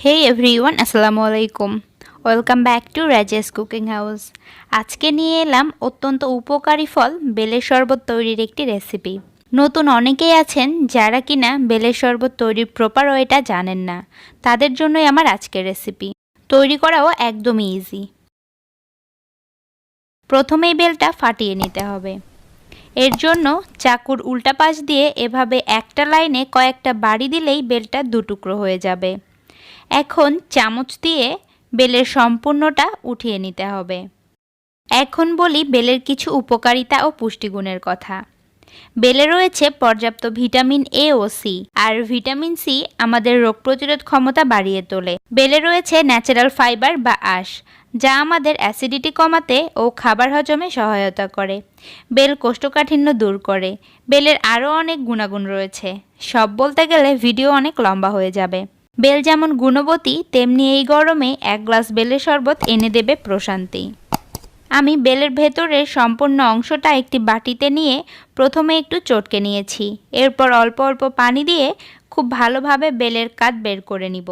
Hey everyone, আসসালামু আলাইকুম। Welcome back to Rajesh cooking house. আজকে নিয়ে এলাম অত্যন্ত উপকারী ফল বেলের শরবত তৈরির একটি রেসিপি। নতুন অনেকেই আছেন যারা কিনা বেলের শরবত তৈরির প্রপার ওয়েটা জানেন না, তাদের জন্যই আমার আজকের রেসিপি। তৈরি করাও একদমই ইজি। প্রথমেই বেলটা ফাটিয়ে নিতে হবে। এর জন্য চাকুর উল্টা পাশ দিয়ে এভাবে একটা লাইনে কয়েকটা বাড়ি দিলেই বেলটা দুটুকরো হয়ে যাবে। এখন চামচ দিয়ে বেলের সম্পূর্ণটা উঠিয়ে নিতে হবে। এখন বলি বেলের কিছু উপকারিতা ও পুষ্টিগুণের কথা। বেলে রয়েছে পর্যাপ্ত ভিটামিন এ ও সি, আর ভিটামিন সি আমাদের রোগ প্রতিরোধ ক্ষমতা বাড়িয়ে তোলে। বেলে রয়েছে ন্যাচারাল ফাইবার বা আঁশ, যা আমাদের অ্যাসিডিটি কমাতে ও খাবার হজমে সহায়তা করে। বেল কোষ্ঠকাঠিন্য দূর করে। বেলের আরও অনেক গুণাগুণ রয়েছে, সব বলতে গেলে ভিডিও অনেক লম্বা হয়ে যাবে। বেল যেমন গুণবতী, তেমনি এই গরমে এক গ্লাস বেলের শরবত এনে দেবে প্রশান্তি। আমি বেলের ভেতরের সম্পূর্ণ অংশটা একটি বাটিতে নিয়ে প্রথমে একটু চটকে নিয়েছি। এরপর অল্প অল্প পানি দিয়ে খুব ভালোভাবে বেলের কাত বের করে নিব।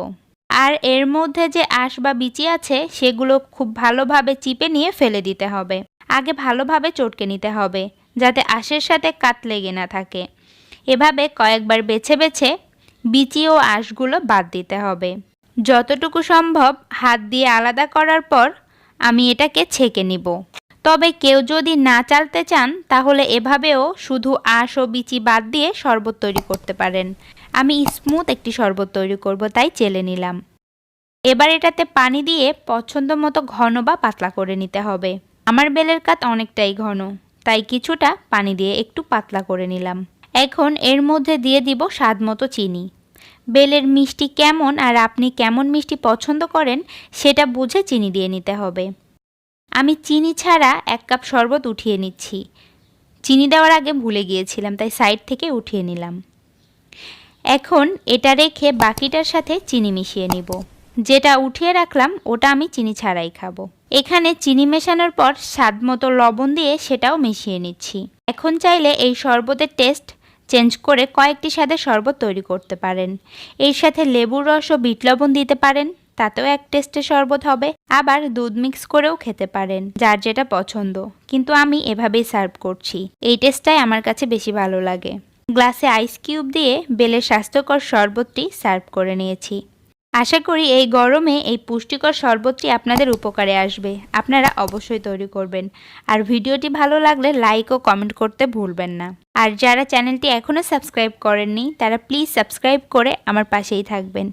আর এর মধ্যে যে আঁশ বা বিচি আছে সেগুলো খুব ভালোভাবে চিপে নিয়ে ফেলে দিতে হবে। আগে ভালোভাবে চটকে নিতে হবে যাতে আঁশের সাথে কাত লেগে না থাকে। এভাবে কয়েকবার বেছে বেছে বিচি ও আঁশগুলো বাদ দিতে হবে। যতটুকু সম্ভব হাত দিয়ে আলাদা করার পর আমি এটাকে ছেঁকে নিব। তবে কেউ যদি না চালতে চান তাহলে এভাবেও শুধু আঁশ ও বিচি বাদ দিয়ে শরবত তৈরি করতে পারেন। আমি স্মুথ একটি শরবত তৈরি করব, তাই চেলে নিলাম। এবার এটাতে পানি দিয়ে পছন্দ মতো ঘন বা পাতলা করে নিতে হবে। আমার বেলের কাত অনেকটাই ঘন, তাই কিছুটা পানি দিয়ে একটু পাতলা করে নিলাম। এখন এর মধ্যে দিয়ে দিব স্বাদ মতো চিনি। বেলের মিষ্টি কেমন আর আপনি কেমন মিষ্টি পছন্দ করেন সেটা বুঝে চিনি দিয়ে নিতে হবে। আমি চিনি ছাড়া 1 কাপ শরবত উঠিয়ে নিচ্ছি। চিনি দেওয়ার আগে ভুলে গিয়েছিলাম, তাই সাইড থেকে উঠিয়ে নিলাম। এখন এটা রেখে বাকিটার সাথে চিনি মিশিয়ে নিব। যেটা উঠিয়ে রাখলাম ওটা আমি চিনি ছাড়াই খাবো। এখানে চিনি মেশানোর পর স্বাদ মতো লবণ দিয়ে সেটাও মিশিয়ে নিচ্ছি। এখন চাইলে এই শরবতের টেস্ট চেঞ্জ করে কয়েকটি স্বাদের শরবত তৈরি করতে পারেন। এর সাথে লেবুর রস ও বিট লবণ দিতে পারেন, তাতেও এক টেস্টের শরবত হবে। আবার দুধ মিক্স করেও খেতে পারেন, যার যেটা পছন্দ। কিন্তু আমি এভাবেই সার্ভ করছি, এই টেস্টটাই আমার কাছে বেশি ভালো লাগে। গ্লাসে আইস কিউব দিয়ে বেলের স্বাস্থ্যকর শরবতটি সার্ভ করে নিয়েছি। আশা করি এই গরমে এই পুষ্টিকর শরবতটি আপনাদের উপকারে আসবে। আপনারা অবশ্যই তৈরি করবেন। আর ভিডিওটি ভালো লাগলে লাইক ও কমেন্ট করতে ভুলবেন না। আর যারা চ্যানেলটি এখনও সাবস্ক্রাইব করেননি তারা প্লিজ সাবস্ক্রাইব করে আমার পাশেই থাকবেন।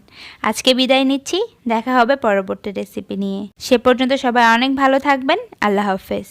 আজকে বিদায় নিচ্ছি, দেখা হবে পরবর্তী রেসিপি নিয়ে। সে পর্যন্ত সবাই অনেক ভালো থাকবেন। আল্লাহ হাফেজ।